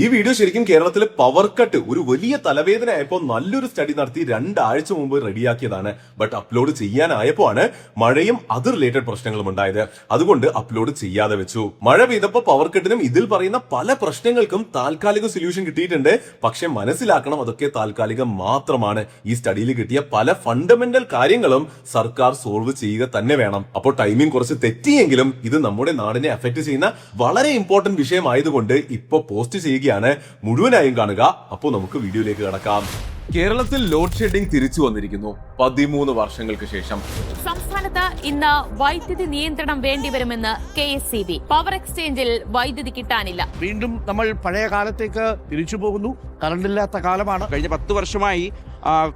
ഈ വീഡിയോ ശരിക്കും കേരളത്തിലെ പവർ കട്ട് ഒരു വലിയ തലവേദന ആയപ്പോൾ നല്ലൊരു സ്റ്റഡി നടത്തി 2 ആഴ്ച മുമ്പ് റെഡിയാക്കിയതാണ്. ബട്ട് അപ്ലോഡ് ചെയ്യാനായപ്പോ ആണ് മഴയും അത് റിലേറ്റഡ് പ്രശ്നങ്ങളും ഉണ്ടായത്. അതുകൊണ്ട് അപ്ലോഡ് ചെയ്യാതെ വെച്ചു. മഴ പെയ്തപ്പോൾ പവർ കട്ടിനും ഇതിൽ പറയുന്ന പല പ്രശ്നങ്ങൾക്കും താൽക്കാലിക സൊല്യൂഷൻ കിട്ടിയിട്ടുണ്ട്. പക്ഷെ മനസ്സിലാക്കണം, അതൊക്കെ താൽക്കാലികം മാത്രമാണ്. ഈ സ്റ്റഡിയിൽ കിട്ടിയ പല ഫണ്ടമെന്റൽ കാര്യങ്ങളും സർക്കാർ സോൾവ് ചെയ്യുക തന്നെ വേണം. അപ്പോൾ ടൈമിംഗ് കുറച്ച് തെറ്റിയെങ്കിലും ഇത് നമ്മുടെ നാടിനെ അഫക്ട് ചെയ്യുന്ന വളരെ ഇമ്പോർട്ടന്റ് വിഷയമായതുകൊണ്ട് ഇപ്പൊ പോസ്റ്റ് ചെയ്യുക. മുഴുവനായും കാണുക. അപ്പോൾ നമുക്ക് വീഡിയോയിലേക്ക് കടക്കാം. കേരളത്തിൽ ലോഡ് ഷെഡിംഗ് തിരിച്ചു വന്നിരിക്കുന്നു 13 വർഷങ്ങൾക്ക് ശേഷം. സംസ്ഥാനത്ത് ഇന്ന് വൈദ്യുതി നിയന്ത്രണം വേണ്ടിവരുമെന്ന് KSEB. പവർ എക്സ്ചേഞ്ചിൽ വൈദ്യുതി കിട്ടാനില്ല. വീണ്ടും നമ്മൾ പഴയ കാലത്തേക്ക് തിരിച്ചു പോകുന്നു. കറണ്ടില്ലാത്ത കാലമാണ്. കഴിഞ്ഞ 10 വർഷമായി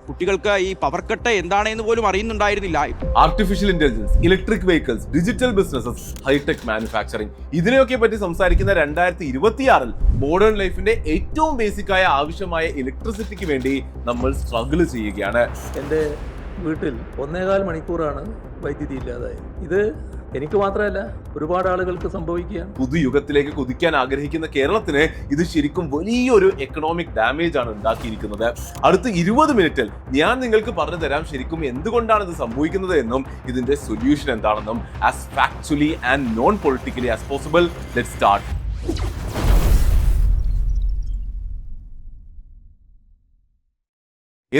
കുട്ടികൾക്ക് ഈ പവർ കട്ട് എന്താണെന്ന് പോലും അറിയുന്നുണ്ടായിരുന്നില്ല. Artificial intelligence, electric vehicles, digital businesses, hi tech manufacturing, ഇതിനെയൊക്കെ പറ്റി സംസാരിക്കുന്ന 2026 മോഡേൺ ലൈഫിന്റെ ഏറ്റവും ബേസിക് ആയ ആവശ്യമായ ഇലക്ട്രിസിറ്റിക്ക് വേണ്ടി നമ്മൾ സ്ട്രഗിൾ ചെയ്യുകയാണ്. എൻ്റെ വീട്ടിൽ 1.25 മണിക്കൂറാണ് വൈദ്യുതി ഇല്ലാതായത്. ഇത് എനിക്ക് മാത്രമല്ല, ഒരുപാട് ആളുകൾക്ക് സംഭവിക്കുകയാണ്. പുതുയുഗത്തിലേക്ക് കുതിക്കാൻ ആഗ്രഹിക്കുന്ന കേരളത്തിന് ഇത് ശരിക്കും വലിയൊരു എക്കണോമിക് ഡാമേജ് ആണ് ഉണ്ടാക്കിയിരിക്കുന്നത്. അടുത്ത 20 മിനിറ്റിൽ ഞാൻ നിങ്ങൾക്ക് പറഞ്ഞു തരാം ശരിക്കും എന്തുകൊണ്ടാണ് ഇത് സംഭവിക്കുന്നത് എന്നും ഇതിന്റെ സൊല്യൂഷൻ എന്താണെന്നും. As factually and non politically as possible. Let's start.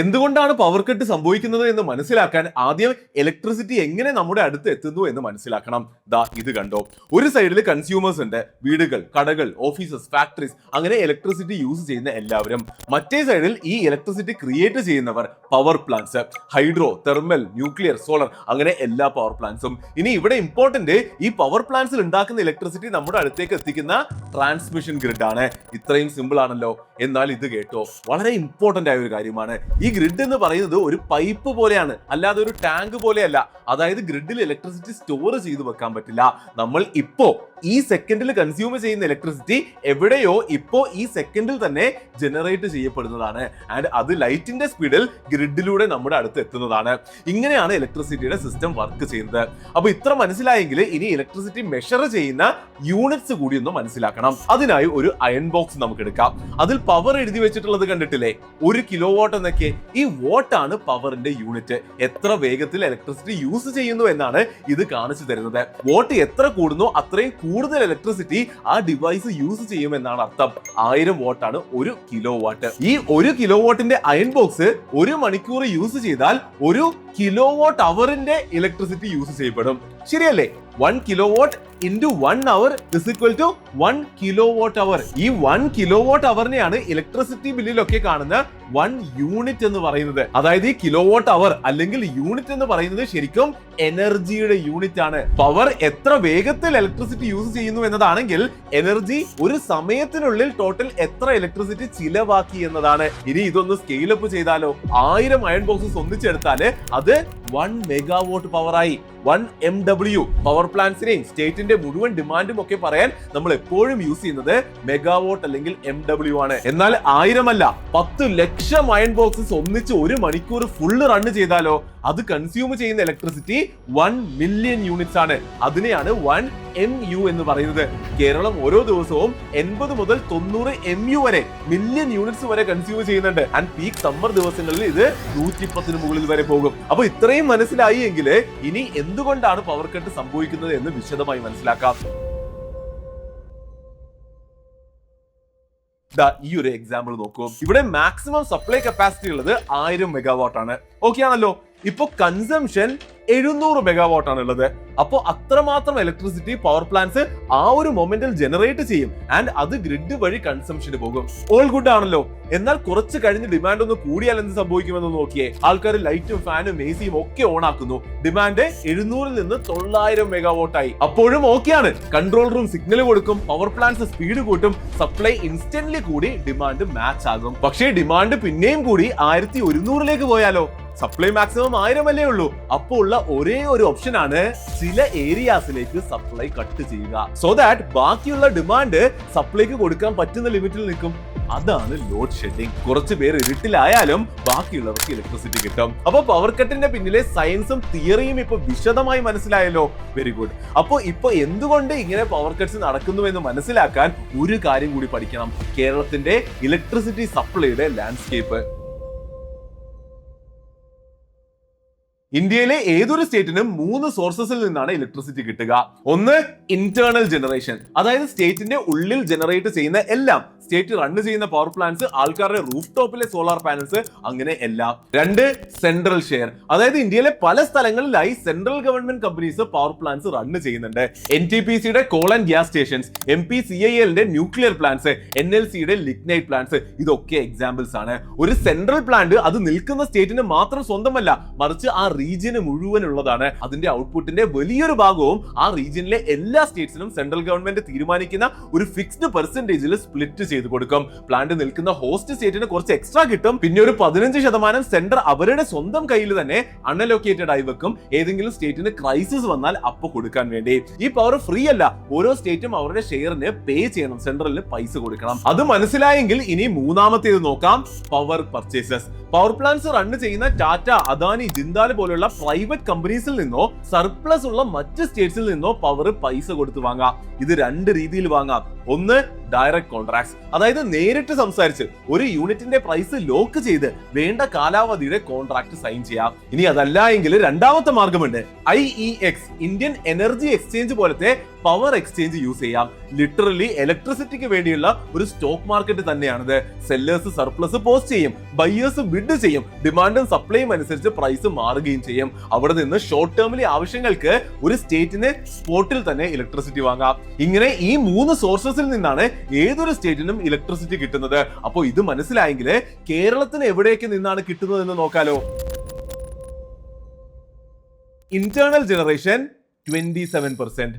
എന്തുകൊണ്ടാണ് പവർ കട്ട് സംഭവിക്കുന്നത് എന്ന് മനസ്സിലാക്കാൻ ആദ്യം ഇലക്ട്രിസിറ്റി എങ്ങനെ നമ്മുടെ അടുത്ത് എത്തുന്നു എന്ന് മനസ്സിലാക്കണം. ദാ ഇത് കണ്ടോ, ഒരു സൈഡിൽ കൺസ്യൂമേഴ്സ് ഉണ്ട്, വീടുകൾ, കടകൾ, ഓഫീസസ്, ഫാക്ടറീസ്, അങ്ങനെ ഇലക്ട്രിസിറ്റി യൂസ് ചെയ്യുന്ന എല്ലാവരും. മറ്റേ സൈഡിൽ ഈ ഇലക്ട്രിസിറ്റി ക്രിയേറ്റ് ചെയ്യുന്നവർ, power plants, hydro, thermal, nuclear, solar, അങ്ങനെ എല്ലാ പവർ പ്ലാന്റ്സും. ഇനി ഇവിടെ ഇമ്പോർട്ടന്റ്, ഈ പവർ പ്ലാന്റ്സിൽ ഉണ്ടാക്കുന്ന ഇലക്ട്രിസിറ്റി നമ്മുടെ അടുത്തേക്ക് എത്തിക്കുന്ന ട്രാൻസ്മിഷൻ ഗ്രിഡ് ആണ്. ഇത്രയും സിമ്പിൾ ആണല്ലോ. എന്നാൽ ഇത് കേട്ടോ, വളരെ ഇമ്പോർട്ടന്റ് ആയ ഒരു കാര്യമാണ്. ഈ ഗ്രിഡ് എന്ന് പറയുന്നത് ഒരു പൈപ്പ് പോലെയാണ്, അല്ലാതെ ഒരു ടാങ്ക് പോലെയല്ല. അതായത് ഗ്രിഡിൽ ഇലക്ട്രിസിറ്റി സ്റ്റോർ ചെയ്ത് വെക്കാൻ പറ്റില്ല. നമ്മൾ ഇപ്പോ ഈ സെക്കൻഡിൽ കൺസ്യൂം ചെയ്യുന്ന ഇലക്ട്രിസിറ്റി എവിടെയോ ഇപ്പോ ഈ സെക്കൻഡിൽ തന്നെ ജനറേറ്റ് ചെയ്യപ്പെടുന്നതാണ്. ആൻഡ് അത് ലൈറ്റിന്റെ സ്പീഡിൽ ഗ്രിഡിലൂടെ നമ്മുടെ അടുത്ത് എത്തുന്നതാണ്. ഇങ്ങനെയാണ് ഇലക്ട്രിസിറ്റിയുടെ സിസ്റ്റം വർക്ക് ചെയ്യുന്നത്. അപ്പൊ ഇത്ര മനസ്സിലായെങ്കിൽ ഇനി ഇലക്ട്രിസിറ്റി മെഷർ ചെയ്യുന്ന യൂണിറ്റ്സ് കൂടി ഒന്ന് മനസ്സിലാക്കണം. അതിനായി ഒരു അയൺ ബോക്സ് നമുക്ക് എടുക്കാം. അതിൽ പവർ എഴുതി വെച്ചിട്ടുള്ളത് കണ്ടിട്ടില്ലേ, 1 കിലോ വാട്ട് എന്നൊക്കെ. ഈ വാട്ട് ആണ് പവറിന്റെ യൂണിറ്റ്. എത്ര വേഗത്തിൽ ഇലക്ട്രിസിറ്റി യൂസ് ചെയ്യുന്നു എന്നാണ് ഇത് കാണിച്ചു തരുന്നത്. വാട്ട് എത്ര കൂടുന്നു അത്രയും കൂടുതൽ ഇലക്ട്രിസിറ്റി ആ ഡിവൈസ് യൂസ് ചെയ്യുമെന്നാണ് അർത്ഥം. 1000 വാട്ട് ആണ് 1 കിലോ വാട്ട്. ഈ 1 കിലോ വാട്ടിന്റെ അയൺ ബോക്സ് 1 മണിക്കൂർ യൂസ് ചെയ്താൽ 1 കിലോ വാട്ട് അവറിന്റെ ഇലക്ട്രിസിറ്റി യൂസ് ചെയ്യപ്പെടും. ശരിയല്ലേ? 1 kilowatt into 1 hour is equal to 1 kilowatt hour. ഈ 1 കിലോ വാട്ട് അവറിനെയാണ് ഇലക്ട്രിസിറ്റി ബില്ലിലൊക്കെ കാണുന്ന 1 യൂണിറ്റ് എന്ന് പറയുന്നത്. അതായത് ഈ കിലോ വാട്ട് അവർ അല്ലെങ്കിൽ യൂണിറ്റ് എന്ന് പറയുന്നത് ശരിക്കും എനർജിയുടെ യൂണിറ്റ് ആണ്. പവർ എത്ര വേഗത്തിൽ ഇലക്ട്രിസിറ്റി യൂസ് ചെയ്യുന്നു എന്നതാണെങ്കിൽ എനർജി ഒരു സമയത്തിനുള്ളിൽ ടോട്ടൽ എത്ര ഇലക്ട്രിസിറ്റി ചിലവാക്കി എന്നതാണ്. ഇനി ഇതൊന്ന് സ്കെയിൽ അപ്പ് ചെയ്താലോ, 1000 അയൺ ബോക്സസ് ഒന്നിച്ചെടുത്താല് അത് 1 മെഗാവാട്ട് പവറായി. 1 MW. പവർ പ്ലാന്റ്സിനെയും സ്റ്റേറ്റിന്റെ മുഴുവൻ ഡിമാൻഡും ഒക്കെ പറയാൻ നമ്മൾ എപ്പോഴും യൂസ് ചെയ്യുന്നത് മെഗാവാട്ട് അല്ലെങ്കിൽ MW ആണ്. എന്നാൽ 1000 അല്ല, 10 ലക്ഷം അയൺ ബോക്സസ് ഒന്നിച്ച് 1 മണിക്കൂർ ഫുള്ള് റൺ ചെയ്താലോ അത് കൺസ്യൂം ചെയ്യുന്ന ഇലക്ട്രിസിറ്റി 1 മില്യൺ യൂണിറ്റ്സ് ആണ്. അതിനെയാണ് 1 MU എന്ന് പറയുന്നത്. കേരളം ഓരോ ദിവസവും 80 മുതൽ 90 MU വരെ മില്യൺ യൂണിറ്റ്സ് വരെ കൺസ്യൂം ചെയ്യുന്നുണ്ട്. ആൻഡ് പീക്ക് സമ്മർ ദിവസങ്ങളിൽ ഇത് 110 മുകളിൽ വരെ പോകും. അപ്പൊ ഇത്രയും മനസ്സിലായി എങ്കിൽ ഇനി എന്തുകൊണ്ടാണ് പവർ കട്ട് സംഭവിക്കുന്നത് എന്ന് വിശദമായി മനസ്സിലാക്കാം. ഈ ഒരു എക്സാമ്പിൾ നോക്കൂ. ഇവിടെ മാക്സിമം സപ്ലൈ കപ്പാസിറ്റി ഉള്ളത് 1000 മെഗാവാട്ട് ആണ്. ഓക്കെ ആണല്ലോ? ഇപ്പൊ കൺസംഷൻ 700 മെഗാവാട്ട് ആണ് ഉള്ളത്. അപ്പോ അത്രമാത്രം ഇലക്ട്രിസിറ്റി പവർ പ്ലാന്റ്സ് ആ ഒരു മൊമെന്റിൽ ജനറേറ്റ് ചെയ്യും. ആൻഡ് അത് ഗ്രിഡ് വഴി കൺസംഷന് പോകും. ഓൾ ഗുഡ് ആണല്ലോ. എന്നാൽ കുറച്ച് കഴിഞ്ഞ് ഡിമാൻഡ് ഒന്ന് കൂടിയാൽ എന്ത് സംഭവിക്കുമെന്ന് നോക്കിയേ. ആൾക്കാർ ലൈറ്റും ഫാനും AC ഒക്കെ ഓൺ ആക്കുന്നു. ഡിമാൻഡ് 700 നിന്ന് 900 മെഗാവാട്ട് ആയി. അപ്പോഴും ഓക്കെയാണ്. കൺട്രോൾ റൂം സിഗ്നൽ കൊടുക്കും, പവർ പ്ലാന്റ്സ് സ്പീഡ് കൂട്ടും, സപ്ലൈ ഇൻസ്റ്റന്റ്ലി കൂടി ഡിമാൻഡ് മാച്ച് ആകും. പക്ഷേ ഡിമാൻഡ് പിന്നെയും കൂടി 1100ലേക്ക് പോയാലോ? സപ്ലൈ മാക്സിമം 1000 അല്ലേ ഉള്ളൂ. അപ്പോൾ ഉള്ള ഒരേ ഒരു ഓപ്ഷൻ ആണ് ചില ഏരിയാസിലേക്ക് സപ്ലൈ കട്ട് ചെയ്യുക. സോ ദാറ്റ് ബാക്കിയുള്ള ഡിമാൻഡ് സപ്ലൈക്ക് കൊടുക്കാൻ പറ്റുന്ന ലിമിറ്റിൽ നിൽക്കും. അതാണ് ലോഡ് ഷെഡിങ്. കുറച്ച് പേർ ഇരുട്ടിലായാലും ബാക്കിയുള്ളവർക്ക് ഇലക്ട്രിസിറ്റി കിട്ടും. അപ്പൊ പവർ കട്ടിന്റെ പിന്നിലെ സയൻസും തിയറിയും ഇപ്പൊ വിശദമായി മനസ്സിലായല്ലോ. Very good. അപ്പൊ ഇപ്പൊ എന്തുകൊണ്ട് ഇങ്ങനെ പവർ കട്ട്സ് നടക്കുന്നു എന്ന് മനസ്സിലാക്കാൻ ഒരു കാര്യം കൂടി പഠിക്കണം. കേരളത്തിന്റെ ഇലക്ട്രിസിറ്റി സപ്ലൈയുടെ ലാൻഡ്സ്കേപ്പ്. ഇന്ത്യയിലെ ഏതൊരു സ്റ്റേറ്റിനും 3 സോഴ്സസിൽ നിന്നാണ് ഇലക്ട്രിസിറ്റി കിട്ടുക. ഒന്ന് ഇന്റേണൽ ജനറേഷൻ, അതായത് സ്റ്റേറ്റിന്റെ ഉള്ളിൽ ജനറേറ്റ് ചെയ്യുന്ന എല്ലാം, സ്റ്റേറ്റ് റൺ ചെയ്യുന്ന പവർ പ്ലാന്റ്സ്, ആൾക്കാരുടെ റൂഫ് ടോപ്പിലെ സോളാർ പാനൽസ്, അങ്ങനെ എല്ലാം. 2 സെൻട്രൽ ഷെയർ, അതായത് ഇന്ത്യയിലെ പല സ്ഥലങ്ങളിലായി central government companies power plants run ചെയ്യുന്നുണ്ട്. NTPCയുടെ കോൾ ആൻഡ് ഗ്യാസ് സ്റ്റേഷൻസ്, MPCILന്റെ ന്യൂക്ലിയർ പ്ലാന്റ്സ്, NLCയുടെ ലിഗ്നൈറ്റ് പ്ലാന്റ്സ്, ഇതൊക്കെ എക്സാമ്പിൾസ് ആണ്. ഒരു സെൻട്രൽ പ്ലാന്റ് അത് നിൽക്കുന്ന സ്റ്റേറ്റിന് മാത്രം സ്വന്തമല്ല, മറിച്ച് ആ റീജിയന് മുഴുവനുള്ളതാണ്. അതിന്റെ ഔട്ട്പുട്ടിന്റെ വലിയൊരു ഭാഗവും ആ റീജിയനിലെ എല്ലാ സ്റ്റേറ്റ്സിനും സെൻട്രൽ ഗവൺമെന്റ് തീരുമാനിക്കുന്ന ഒരു ഫിക്സ്ഡ് പെർസെന്റേജിൽ സ്പ്ലിറ്റ് ചെയ്ത് കൊടുക്കും. പ്ലാന്റ് നിൽക്കുന്ന ഹോസ്റ്റ് സ്റ്റേറ്റിന് കുറച്ച് എക്സ്ട്രാ കിട്ടും. പിന്നെ ഒരു 15% സെന്റർ അവരുടെ സ്വന്തം കയ്യിൽ തന്നെ അൺഅലോക്കേറ്റഡ് ആയി വെക്കും, ഏതെങ്കിലും സ്റ്റേറ്റിന് ക്രൈസിസ് വന്നാൽ അപ്പൊ കൊടുക്കാൻ വേണ്ടി. ഈ പവർ ഫ്രീ അല്ല, ഓരോ സ്റ്റേറ്റും അവരുടെ ഷെയറിന് പേ ചെയ്യണം, സെൻട്രലിന് പൈസ കൊടുക്കണം. അത് മനസ്സിലായെങ്കിൽ ഇനി മൂന്നാമത്തേത് നോക്കാം, power purchases. Power plants run ചെയ്യുന്ന ടാറ്റ, അദാനി, ജിന്ദാൽ പോലുള്ള പ്രൈവറ്റ് കമ്പനീസിൽ നിന്നോ സർപ്ലസ് ഉള്ള മറ്റ് സ്റ്റേറ്റ്സിൽ നിന്നോ പവർ പൈസ കൊടുത്ത് വാങ്ങാം. ഇത് 2 രീതിയിൽ വാങ്ങാം. ഒന്ന് ഡയറക്റ്റ് കോൺട്രാക്ട്സ്, അതായത് നേരിട്ട് സംസാരിച്ച് ഒരു യൂണിറ്റിന്റെ പ്രൈസ് ലോക്ക് ചെയ്ത് വേണ്ട കാലാവധിയുടെ കോൺട്രാക്ട് സൈൻ ചെയ്യാം. ഇനി അതല്ല എങ്കിൽ രണ്ടാമത്തെ മാർഗമുണ്ട്, IEX, ഇന്ത്യൻ എനർജി എക്സ്ചേഞ്ച് പോലത്തെ പവർ എക്സ്ചേഞ്ച് യൂസ് ചെയ്യാം. ലിറ്ററലി ഇലക്ട്രിസിറ്റിക്ക് വേണ്ടിയുള്ള ഒരു സ്റ്റോക്ക് മാർക്കറ്റ് തന്നെയാണിത്. സെല്ലേഴ്സ് സർപ്ലസ് പോസ്റ്റ് ചെയ്യും, ബയേഴ്സ് ബിഡ് ചെയ്യും, ഡിമാൻഡും സപ്ലൈയും അനുസരിച്ച് പ്രൈസ് മാറുകയും ചെയ്യും. അവിടെ നിന്ന് ഷോർട്ട് ടേമിലെ ആവശ്യങ്ങൾക്ക് ഒരു സ്റ്റേറ്റിന് സ്പോട്ടിൽ തന്നെ ഇലക്ട്രിസിറ്റി വാങ്ങാം. ഇങ്ങനെ ഈ 3 സോഴ്സസിൽ നിന്നാണ് ഏതൊരു സ്റ്റേറ്റിനും ഇലക്ട്രിസിറ്റി കിട്ടുന്നത്. അപ്പോൾ ഇത് മനസ്സിലായെങ്കിൽ കേരളത്തിന് എവിടെയൊക്കെ നിന്നാണ് കിട്ടുന്നത് എന്ന് നോക്കാലോ. Internal generation 27%,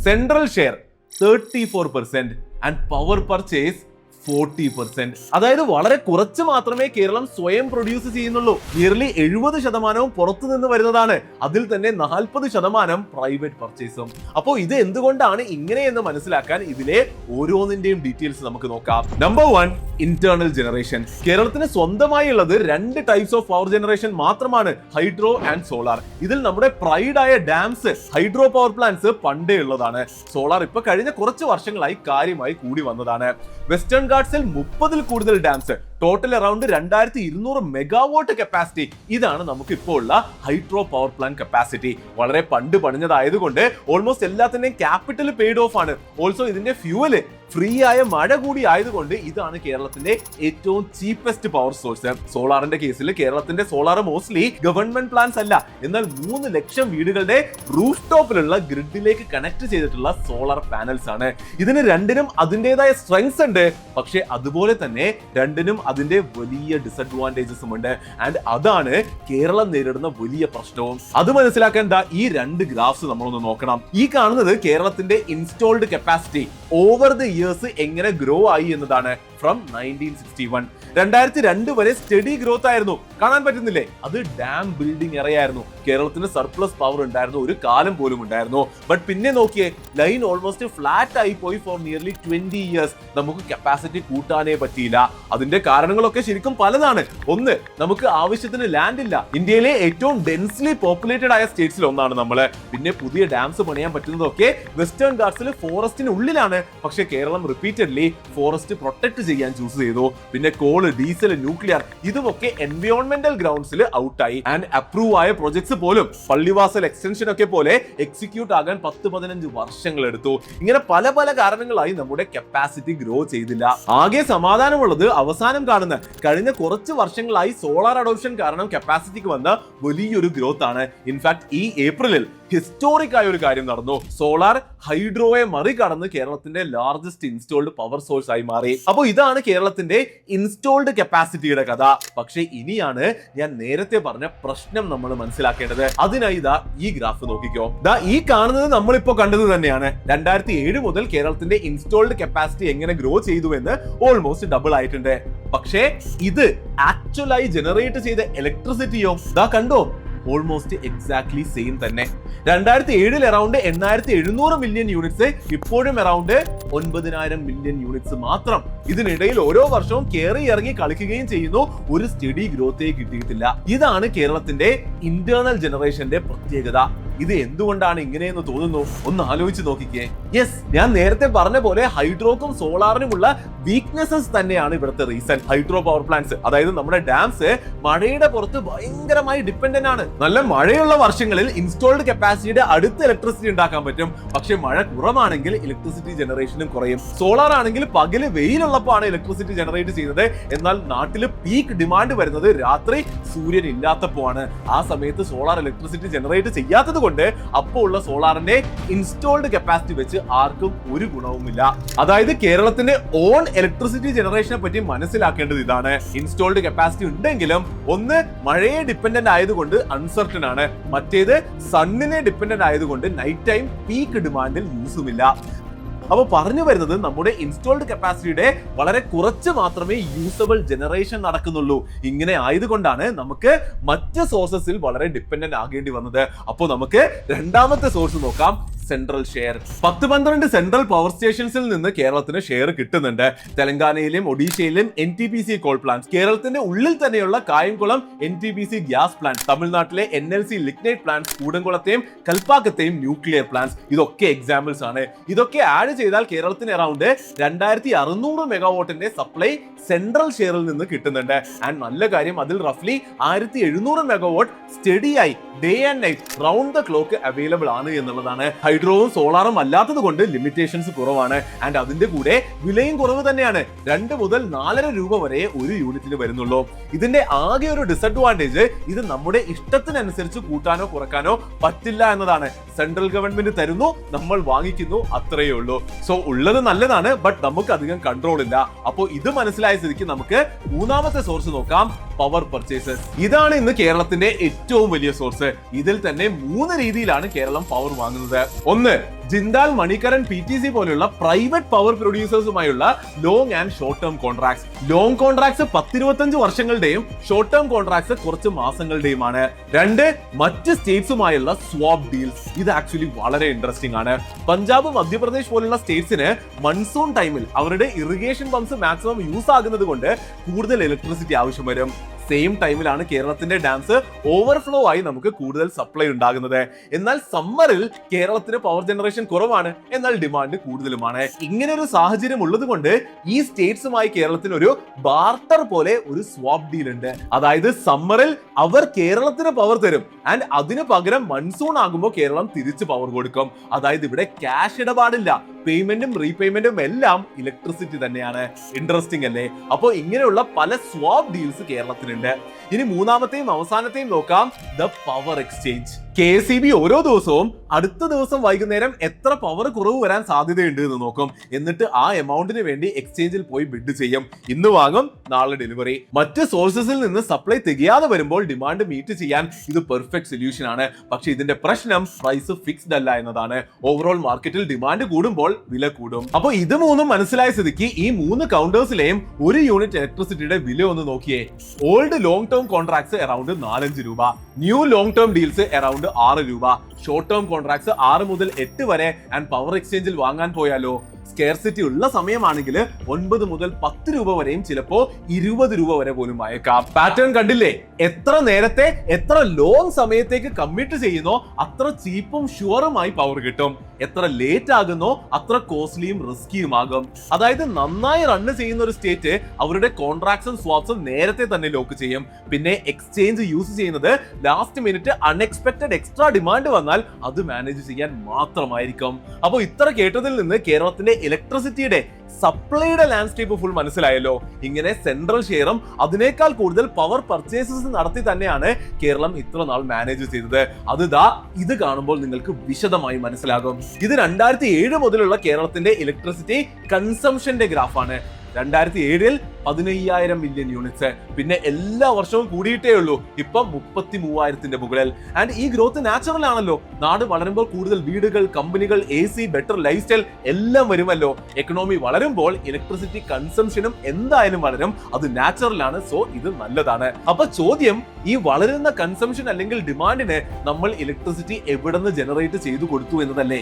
central share 34% and power purchase 40%. അതായത് വളരെ കുറച്ച് മാത്രമേ കേരളം സ്വയം പ്രൊഡ്യൂസ് ചെയ്യുന്നുള്ളൂ. നിയർലി 70% പുറത്തു നിന്ന് വരുന്നതാണ്. അതിൽ തന്നെ 40% പ്രൈവറ്റ് പർച്ചേസും. അപ്പോൾ ഇത് എന്തുകൊണ്ടാണ് ഇങ്ങനെയെന്ന് മനസ്സിലാക്കാൻ ഇതിലെ ഓരോന്നിന്റെയും ഡീറ്റെയിൽസ് നമുക്ക് നോക്കാം. Number 1, internal generation. കേരളത്തിന് സ്വന്തമായി ഉള്ളത് 2 ടൈപ്സ് ഓഫ് പവർ ജനറേഷൻ മാത്രമാണ്, ഹൈഡ്രോ ആൻഡ് സോളാർ. ഇതിൽ നമ്മുടെ പ്രൈഡ് ആയ ഡാംസ്, ഹൈഡ്രോ പവർ പ്ലാന്റ്സ് പണ്ടേ ഉള്ളതാണ്. സോളാർ ഇപ്പൊ കഴിഞ്ഞ കുറച്ച് വർഷങ്ങളായി കാര്യമായി കൂടി വന്നതാണ്. വെസ്റ്റേൺ ഗാർഡ്സിൽ 30-ൽ കൂടുതൽ dams, total around 2200 megawatt capacity. ഇതാണ് നമുക്ക് ഇപ്പോൾ ഉള്ള ഹൈഡ്രോ പവർ പ്ലാന്റ് കപ്പാസിറ്റി. വളരെ പണ്ട് പണിഞ്ഞതായതുകൊണ്ട് ഓൾമോസ്റ്റ് എല്ലാത്തിന്റെയും ക്യാപിറ്റൽ പെയ്ഡ് ഓഫ് ആണ്. ഓൾസോ ഇതിന്റെ ഫ്യൂവല് ഫ്രീ ആയ മഴ കൂടി ആയതുകൊണ്ട് ഇതാണ് കേരളത്തിന്റെ ഏറ്റവും ചീപ്പസ്റ്റ് പവർ സോഴ്സ്. സോളാറിന്റെ കേസിൽ കേരളത്തിന്റെ സോളാർ മോസ്റ്റ്ലി ഗവൺമെന്റ് പ്ലാന്റ്സ് അല്ല, എന്നാൽ 3 ലക്ഷം വീടുകളുടെ റൂഫ് ടോപ്പിലുള്ള ഗ്രിഡിലേക്ക് കണക്ട് ചെയ്തിട്ടുള്ള സോളാർ പാനൽസ് ആണ്. ഇതിന് രണ്ടിനും അതിൻ്റെതായ സ്ട്രെങ്സ് ഉണ്ട്, പക്ഷെ അതുപോലെ തന്നെ രണ്ടിനും അതിന്റെ വലിയ ഡിസഡ്വാൻറ്റേജസും ഉണ്ട്. ആൻഡ് അതാണ് കേരളം നേരിടുന്ന വലിയ പ്രശ്നവും. അത് മനസ്സിലാക്കാൻ ഈ 2 ഗ്രാഫ്സ് നമ്മളൊന്ന് നോക്കണം. ഈ കാണുന്നത് കേരളത്തിന്റെ installed capacity over the years എങ്ങനെ ഗ്രോ ആയി എന്നതാണ്. ഫ്രം 1961 2002 വരെ സ്റ്റഡി ഗ്രോത്ത് ആയിരുന്നു. കാണാൻ പറ്റുന്നില്ലേ? അത് ഡാം ബിൽഡിംഗ് എറയായിരുന്നു. കേരളത്തിന് സർപ്ലസ് പവർ ഉണ്ടായിരുന്നു, ഒരു കാലം പോലും ഉണ്ടായിരുന്നു. ബട്ട് പിന്നെ നോക്കിയേ, ലൈൻ ഓൾമോസ്റ്റ് ഫ്ലാറ്റ് ആയി പോയി ഫോർ നിയർലി 20 ഇയേഴ്സ്. നമുക്ക് കപ്പാസിറ്റി കൂട്ടാനേ പറ്റിയില്ല. അതിന്റെ കാരണങ്ങളൊക്കെ ശരിക്കും പലതാണ്. ഒന്ന്, നമുക്ക് ആവശ്യത്തിന് ലാൻഡ് ഇല്ല. ഇന്ത്യയിലെ ഏറ്റവും ഡെൻസ്ലി പോപ്പുലേറ്റഡ് ആയ സ്റ്റേറ്റ്സിൽ ഒന്നാണ് നമ്മള്. പിന്നെ പുതിയ ഡാംസ് പണിയാൻ പറ്റുന്നതൊക്കെ വെസ്റ്റേൺ ഗാർഡ്സിൽ ഫോറസ്റ്റിന് ഉള്ളിലാണ്. പക്ഷെ കേരളം റിപ്പീറ്റഡ്ലി ഫോറസ്റ്റ് പ്രൊട്ടക്ട് ചെയ്യാൻ ചൂസ് ചെയ്തു. പിന്നെ കോൾ, ഡീസൽ, ന്യൂക്ലിയർ ഇതുമൊക്കെ എൻവയോൺമെന്റൽ ഗ്രൗണ്ട്സിൽ ഔട്ടായി. ആൻഡ് അപ്രൂവ് ആയ പ്രൊജക്ട്സ് പോലും പള്ളിവാസൽ എക്സ്റ്റൻഷൻ ഒക്കെ പോലെ എക്സിക്യൂട്ട് ആകാൻ 10-15 വർഷങ്ങൾ എടുത്തു. ഇങ്ങനെ പല പല കാരണങ്ങളായി നമ്മുടെ കപ്പാസിറ്റി ഗ്രോ ചെയ്തില്ല. ആകെ സമാധാനമുള്ളത് അവസാനം കാണുന്ന കഴിഞ്ഞ കുറച്ച് വർഷങ്ങളായി സോളാർ അഡോപ്ഷൻ കാരണം കപ്പാസിറ്റിക്ക് വന്ന വലിയൊരു ഗ്രോത്ത് ആണ്. ഇൻഫാക്ട് ഈ ഏപ്രിലിൽ ഹിസ്റ്റോറിക് ആയ ഒരു കാര്യം നടന്നു. സോളാർ ഹൈഡ്രോയെ മറികടന്ന് കേരളത്തിന്റെ ലാർജസ്റ്റ് ഇൻസ്റ്റോൾഡ് പവർ സോഴ്സ് ആയി മാറി. അപ്പോൾ ഇതാണ് കേരളത്തിന്റെ ഇൻസ്റ്റോൾഡ് കപ്പാസിറ്റിയുടെ കഥ. പക്ഷേ ഇനിയാണ് ഞാൻ നേരത്തെ പറഞ്ഞ പ്രശ്നം നമ്മൾ മനസ്സിലാക്കേണ്ടത്. അതിനായി ഈ ഗ്രാഫ് നോക്കിക്കോ. ഈ കാണുന്നത് നമ്മളിപ്പോ കണ്ടത് തന്നെയാണ്. 2007 മുതൽ കേരളത്തിന്റെ ഇൻസ്റ്റോൾഡ് കപ്പാസിറ്റി എങ്ങനെ ഗ്രോ ചെയ്തു എന്ന് ഓൾമോസ്റ്റ് ഡബിൾ ആയിട്ടുണ്ട്. പക്ഷേ ഇത് ആക്ച്വലായി ജനറേറ്റ് ചെയ്ത ഇലക്ട്രിസിറ്റിയോ കണ്ടോ, ഓൾമോസ്റ്റ് എക്സാക്ട്ലി സെയിം തന്നെ. 2007 അറൌണ്ട് 8700 മില്യൺ യൂണിറ്റ്സ്, ഇപ്പോഴും അറൌണ്ട് 9000 മില്യൺ യൂണിറ്റ്സ് മാത്രം. ഇതിനിടയിൽ ഓരോ വർഷവും കയറി ഇറങ്ങി കളിക്കുകയും ചെയ്യുന്നു, ഒരു സ്റ്റഡി ഗ്രോത്തേ കിട്ടിയിട്ടില്ല. ഇതാണ് കേരളത്തിന്റെ ഇന്റേണൽ ജനറേഷന്റെ പ്രത്യേകത. ഇത് എന്തുകൊണ്ടാണ് ഇങ്ങനെയെന്ന് തോന്നുന്നു? ഒന്ന് ആലോചിച്ച് നോക്കിക്കേ. യെസ്, ഞാൻ നേരത്തെ പറഞ്ഞ പോലെ ഹൈഡ്രോക്കും സോളാറിനുമുള്ള വീക്ക്നെസ്സസ് തന്നെയാണ് ഇവിടുത്തെ റീസൺ. ഹൈഡ്രോ പവർ പ്ലാന്റ്സ്, അതായത് നമ്മുടെ ഡാംസ് മഴയുടെ പുറത്ത് ഭയങ്കരമായി ഡിപ്പെൻഡന്റ് ആണ്. നല്ല മഴയുള്ള വർഷങ്ങളിൽ ഇൻസ്റ്റോൾഡ് കപ്പാസിറ്റിയുടെ അടുത്ത് ഇലക്ട്രിസിറ്റി ഉണ്ടാക്കാൻ പറ്റും. പക്ഷെ മഴ കുറവാണെങ്കിൽ ഇലക്ട്രിസിറ്റി ജനറേഷനും കുറയും. സോളാർ ആണെങ്കിൽ പകല് വെയിലുള്ളപ്പോഴാണ് ഇലക്ട്രിസിറ്റി ജനറേറ്റ് ചെയ്യുന്നത്. എന്നാൽ നാട്ടിൽ പീക്ക് ഡിമാൻഡ് വരുന്നത് രാത്രി സൂര്യൻ ഇല്ലാത്തപ്പോ ആണ്. ആ സമയത്ത് സോളാർ ഇലക്ട്രിസിറ്റി ജനറേറ്റ് ചെയ്യാത്തത് കൊണ്ട് അപ്പോൾ ഉള്ള സോളാറിന്റെ ഇൻസ്റ്റോൾഡ് കപ്പാസിറ്റി വെച്ച് ആർക്കും ഒരു ഗുണവുമില്ല. അതായത് കേരളത്തിന്റെ ഓൺ ഇലക്ട്രിസിറ്റി ജനറേഷനെ പറ്റി മനസ്സിലാക്കേണ്ടത് ഇതാണ്. ഇൻസ്റ്റോൾഡ് കപ്പാസിറ്റി ഉണ്ടെങ്കിലും ഒന്ന് മഴയെ ഡിപ്പെൻഡന്റ് ആയതുകൊണ്ട് അൺസർട്ടൻ ആണ്, മറ്റേത് സണ്ണിനെ ഡിപ്പെൻഡന്റ് ആയതുകൊണ്ട് നൈറ്റ് ടൈം പീക്ക് ഡിമാൻഡിൽ യൂസുമില്ല. അപ്പോൾ പറഞ്ഞു വരുന്നത് നമ്മുടെ ഇൻസ്റ്റോൾഡ് കപ്പാസിറ്റിയുടെ വളരെ കുറച്ച് മാത്രമേ യൂസബിൾ ജനറേഷൻ നടക്കുന്നുള്ളൂ. ഇങ്ങനെ ആയതുകൊണ്ടാണ് നമുക്ക് മറ്റ് സോഴ്സസിൽ വളരെ ഡിപ്പെൻഡന്റ് ആകേണ്ടി വന്നത്. അപ്പോൾ നമുക്ക് രണ്ടാമത്തെ സോഴ്സ് നോക്കാം, സെൻട്രൽ ഷെയർ. 10-12 സെൻട്രൽ പവർ സ്റ്റേഷൻസിൽ നിന്ന് കേരളത്തിന് ഷെയർ കിട്ടുന്നുണ്ട്. തെലങ്കാനയിലും ഒഡീഷയിലും NTPC കോൾ പ്ലാന്റ്, കേരളത്തിന്റെ ഉള്ളിൽ തന്നെയുള്ള കായംകുളം NTPC ഗ്യാസ് പ്ലാന്റ്, തമിഴ്നാട്ടിലെ NLC ലിഗ്നൈറ്റ് പ്ലാന്റ്, കൂടംകുളത്തെയും കൽപ്പാക്കത്തെയും ന്യൂക്ലിയർ പ്ലാന്റ്സ്, ഇതൊക്കെ എക്സാമ്പിൾസ് ആണ്. ഇതൊക്കെ ആഡ് ചെയ്താൽ കേരളത്തിന് അറൌണ്ട് 2600 മെഗാവാട്ടിന്റെ സപ്ലൈ സെൻട്രൽ ഷെയറിൽ നിന്ന് കിട്ടുന്നുണ്ട്. ആൻഡ് നല്ല കാര്യം, അതിൽ റഫ്ലി 1700 മെഗാവാട്ട് സ്റ്റഡിയായി day and night round the clock available ആണ് എന്നുള്ളതാണ്. ഹൈഡ്രോവും സോളാറും അല്ലാത്തത് കൊണ്ട് ലിമിറ്റേഷൻസ് കുറവാണ്. ആൻഡ് അതിന്റെ കൂടെ വിലയും കുറവ് തന്നെയാണ്. 2 മുതൽ 4.5 രൂപ വരെ ഒരു യൂണിറ്റിന് വരുന്നുള്ളൂ. ഇതിന്റെ ആകെ ഒരു ഡിസഡ്വാൻറ്റേജ്, ഇത് നമ്മുടെ ഇഷ്ടത്തിനനുസരിച്ച് കൂട്ടാനോ കുറക്കാനോ പറ്റില്ല എന്നതാണ്. സെൻട്രൽ ഗവൺമെന്റ് തരുന്നു, നമ്മൾ വാങ്ങിക്കുന്നു, അത്രയേ ഉള്ളൂ. സോ ഉള്ളത് നല്ലതാണ്, ബട്ട് നമുക്ക് അധികം കൺട്രോൾ ഇല്ല. അപ്പോൾ ഇത് മനസ്സിലായ സ്ഥിതിക്ക് നമുക്ക് മൂന്നാമത്തെ സോഴ്സ് നോക്കാം, പവർ പർച്ചേസസ്. ഇതാണ് ഇന്ന് കേരളത്തിന്റെ ഏറ്റവും വലിയ സോഴ്സ്. ഇതിൽ തന്നെ 3 രീതിയിലാണ് കേരളം പവർ വാങ്ങുന്നത്. ഒന്ന്, ജിൻഡാൽ, മണിക്കരൻ, PTC പോലെയുള്ള പ്രൈവറ്റ് പവർ പ്രൊഡ്യൂസേഴ്സുമായുള്ള long and short term contracts. Long contracts 10-25 വർഷങ്ങളുടെയും ഷോർട്ട് ടേം കോൺട്രാക്ട്സ് കുറച്ച് മാസങ്ങളുടെയുമാണ്. 2, മറ്റ് സ്റ്റേറ്റ്സുമായുള്ള സ്വാപ്പ് ഡീൽസ്. ഇത് ആക്ച്വലി വളരെ ഇൻട്രസ്റ്റിംഗ് ആണ്. പഞ്ചാബ്, മധ്യപ്രദേശ് പോലുള്ള സ്റ്റേറ്റ്സിന് മൺസൂൺ ടൈമിൽ അവരുടെ ഇറിഗേഷൻ പമ്പ്സ് മാക്സിമം യൂസ് ആകുന്നത് കൊണ്ട് കൂടുതൽ ഇലക്ട്രിസിറ്റി ആവശ്യം വരും. സെയിം ടൈമിലാണ് കേരളത്തിന്റെ ഡാംസ് ഓവർഫ്ലോ ആയി നമുക്ക് കൂടുതൽ സപ്ലൈ ഉണ്ടാകുന്നത്. എന്നാൽ സമ്മറിൽ കേരളത്തിന് പവർ ജനറേഷൻ കുറവാണ്, എന്നാൽ ഡിമാൻഡ് കൂടുതലുമാണ്. ഇങ്ങനെ ഒരു സാഹചര്യം ഉള്ളത് കൊണ്ട് ഈ സ്റ്റേറ്റ്സുമായി കേരളത്തിന് ഒരു ബാർട്ടർ പോലെ ഒരു സ്വാപ്പ് ഡീൽ ഉണ്ട്. അതായത് സമ്മറിൽ അവർ കേരളത്തിന് പവർ തരും, ആൻഡ് അതിന് പകരം മൺസൂൺ ആകുമ്പോൾ കേരളം തിരിച്ച് പവർ കൊടുക്കും. അതായത് ഇവിടെ ക്യാഷ് ഇടപാടില്ല, പേയ്മെന്റും റീപേയ്മെന്റും എല്ലാം ഇലക്ട്രിസിറ്റി തന്നെയാണ്. ഇൻട്രസ്റ്റിംഗ് അല്ലേ? അപ്പോൾ ഇങ്ങനെയുള്ള പല സ്വാപ്പ് ഡീൽസ് കേരളത്തിനുണ്ട്. ഇനി മൂന്നാമത്തെയും അവസാനത്തെയും നോക്കാം, ദ പവർ എക്സ്ചേഞ്ച്. KSEB ഓരോ ദിവസവും അടുത്ത ദിവസം വൈകുന്നേരം എത്ര പവർ കുറവ് വരാൻ സാധ്യതയുണ്ട് എന്ന് നോക്കും. എന്നിട്ട് ആ എമൗണ്ടിന് വേണ്ടി എക്സ്ചേഞ്ചിൽ പോയി ബിഡ് ചെയ്യും. ഇന്ന് വാങ്ങും, നാളെ ഡെലിവറി. മറ്റ് സോഴ്സസിൽ നിന്ന് സപ്ലൈ തികയാതെ വരുമ്പോൾ ഡിമാൻഡ് മീറ്റ് ചെയ്യാൻ ഇത് പെർഫെക്റ്റ് സൊല്യൂഷൻ ആണ്. പക്ഷെ ഇതിന്റെ പ്രശ്നം പ്രൈസ് ഫിക്സ്ഡ് അല്ല എന്നതാണ്. ഓവറോൾ മാർക്കറ്റിൽ ഡിമാൻഡ് കൂടുമ്പോൾ വില കൂടും. അപ്പോൾ ഇത് മൂന്നും മനസ്സിലായ സ്ഥിതിക്ക് ഈ 3 കൗണ്ടേഴ്സിലെയും ഒരു യൂണിറ്റ് ഇലക്ട്രിസിറ്റിയുടെ വില ഒന്ന് നോക്കിയേ. Old long term contracts around 4-5 രൂപ, new long term deals around 6 രൂപ, ഷോർട്ട് ടേം കോൺട്രാക്ട്സ് 6 മുതൽ 8 വരെ. ആൻഡ് പവർ എക്സ്ചേഞ്ചിൽ വാങ്ങാൻ പോയാലോ, സ്കേർസിറ്റി ഉള്ള സമയമാണെങ്കിൽ 9 മുതൽ 10 രൂപ വരെയും ചിലപ്പോ 20 രൂപ വരെ പോലും അയക്കാം. പാറ്റേൺ കണ്ടില്ലേ? എത്ര നേരത്തെ എത്ര ലോങ് സമയത്തേക്ക് കമ്മിറ്റ് ചെയ്യുന്നോ അത്ര ചീപ്പും ഷുവറുമായി പവർ കിട്ടും. എത്ര ലേറ്റ് ആകുന്നോ അത്ര കോസ്റ്റ്ലിയും റിസ്കിയും ആകും. അതായത് നന്നായി റണ്ണ് ചെയ്യുന്ന ഒരു സ്റ്റേറ്റ് അവരുടെ കോൺട്രാക്ട്സും സ്വാപ്സും നേരത്തെ തന്നെ ലോക്ക് ചെയ്യും. പിന്നെ എക്സ്ചേഞ്ച് യൂസ് ചെയ്യുന്നത് last minute unexpected extra demand വന്നാൽ അത് മാനേജ് ചെയ്യാൻ മാത്രമായിരിക്കും. അപ്പോൾ ഇത്ര കേട്ടതിൽ നിന്ന് കേരളത്തിന്റെ ഇലക്ട്രിസിറ്റിയുടെ സപ്ലൈയുടെ ലാൻഡ്സ്കേപ്പ് ഫുൾ മനസ്സിലായല്ലോ. ഇങ്ങനെ സെൻട്രൽ ഷെയറും അതിനേക്കാൾ കൂടുതൽ പവർ പർച്ചേസസ് നടത്തി തന്നെയാണ് കേരളം ഇത്ര നാൾ മാനേജ് ചെയ്തത്. ഇത് കാണുമ്പോൾ നിങ്ങൾക്ക് വിശദമായി മനസ്സിലാകും. ഇത് 2007 മുതലുള്ള കേരളത്തിന്റെ ഇലക്ട്രിസിറ്റി കൺസംഷന്റെ ഗ്രാഫാണ്. 2007 15,000 മില്യൺ യൂണിറ്റ്സ്, പിന്നെ എല്ലാ വർഷവും കൂടിയിട്ടേ ഉള്ളൂ, ഇപ്പം 33,000 മുകളിൽ. ആൻഡ് ഈ ഗ്രോത്ത് നാച്ചുറൽ ആണല്ലോ. നാട് വളരുമ്പോൾ കൂടുതൽ വീടുകൾ, കമ്പനികൾ, AC, ബെറ്റർ ലൈഫ് സ്റ്റൈൽ എല്ലാം വരുമല്ലോ. എക്കണോമി വളരുമ്പോൾ ഇലക്ട്രിസിറ്റി കൺസംഷനും എന്തായാലും വളരും, അത് നാച്ചുറൽ ആണ്. സോ ഇത് നല്ലതാണ്. അപ്പൊ ചോദ്യം, ഈ വളരുന്ന കൺസംഷൻ അല്ലെങ്കിൽ ഡിമാൻഡിന് നമ്മൾ ഇലക്ട്രിസിറ്റി എവിടെ നിന്ന് ജനറേറ്റ് ചെയ്തു കൊടുത്തു എന്നതല്ലേ.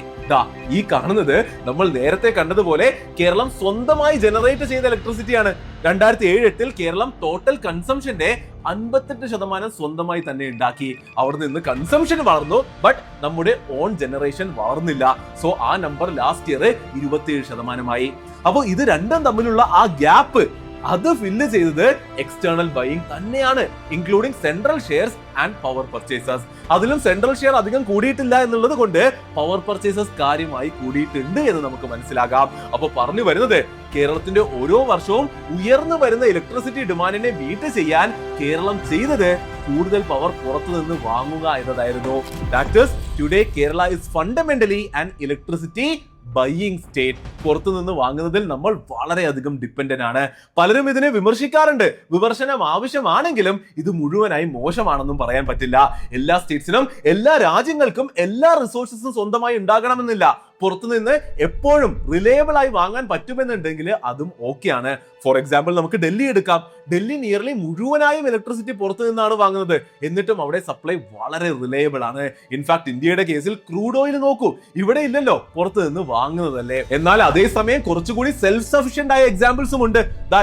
ഈ കാണുന്നത് നമ്മൾ നേരത്തെ കണ്ടതുപോലെ കേരളം സ്വന്തമായി ജനറേറ്റ് ചെയ്ത ഇലക്ട്രിസിറ്റിയാണ്. 2007-8 കേരളം ടോട്ടൽ കൺസംഷന്റെ 58% സ്വന്തമായി തന്നെ ഉണ്ടാക്കി. അവിടെ നിന്ന് കൺസംഷൻ വളർന്നു, ബട്ട് നമ്മുടെ ഓൺ ജനറേഷൻ വളർന്നില്ല. സോ ആ നമ്പർ ലാസ്റ്റ് ഇയർ 27%. അപ്പോൾ ഇത് രണ്ടും തമ്മിലുള്ള ആ ഗ്യാപ്പ് അത് ഫില്ല് ചെയ്തത് എക്സ്റ്റേണൽ ബൈയിങ് തന്നെയാണ്, including central shares and power purchasers. അതിലും സെൻട്രൽ ഷെയർ അധികം കൂടിയിട്ടില്ല എന്നുള്ളത് കൊണ്ട് പവർ പർച്ചേസേഴ്സ് കാര്യമായി കൂടിയിട്ടുണ്ട് എന്ന് നമുക്ക് മനസ്സിലാകാം. അപ്പൊ പറഞ്ഞു വരുന്നത്, കേരളത്തിന്റെ ഓരോ വർഷവും ഉയർന്നു വരുന്ന ഇലക്ട്രിസിറ്റി ഡിമാൻഡിനെ മീറ്റ് ചെയ്യാൻ കേരളം ചെയ്തത് കൂടുതൽ പവർ പുറത്തു നിന്ന് വാങ്ങുക എന്നതായിരുന്നു. That is today Kerala is fundamentally an electricity buying state. പുറത്തു നിന്ന് വാങ്ങുന്നതിൽ നമ്മൾ വളരെയധികം ഡിപ്പെൻഡന്റ് ആണ്. പലരും ഇതിനെ വിമർശിക്കാറുണ്ട്. വിമർശനം ആവശ്യമാണെങ്കിലും ഇത് മുഴുവനായി മോശമാണെന്നും പറയാൻ പറ്റില്ല. എല്ലാ സ്റ്റേറ്റ്സിനും എല്ലാ രാജ്യങ്ങൾക്കും എല്ലാ റിസോഴ്സസും സ്വന്തമായി ഉണ്ടാകണമെന്നില്ല. പുറത്തുനിന്ന് എപ്പോഴും റിലയബിൾ ആയി വാങ്ങാൻ പറ്റുമെന്നുണ്ടെങ്കിൽ അതും ഓക്കെയാണ്. ഫോർ എക്സാമ്പിൾ നമുക്ക് ഡൽഹി എടുക്കാം. ഡൽഹി നിയർലി മുഴുവനായും ഇലക്ട്രിസിറ്റി പുറത്തു നിന്നാണ് വാങ്ങുന്നത്, എന്നിട്ടും അവിടെ സപ്ലൈ വളരെ റിലയബിൾ ആണ്. ഇൻഫാക്ട് ഇന്ത്യയുടെ കേസിൽ ക്രൂഡ് ഓയിൽ നോക്കൂ, ഇവിടെ ഇല്ലല്ലോ, പുറത്തു നിന്ന് വാങ്ങുന്നതല്ലേ. എന്നാൽ അതേസമയം കുറച്ചുകൂടി സെൽഫ് സഫിഷ്യന്റ് ആയ എക്സാമ്പിൾസും ഉണ്ട്.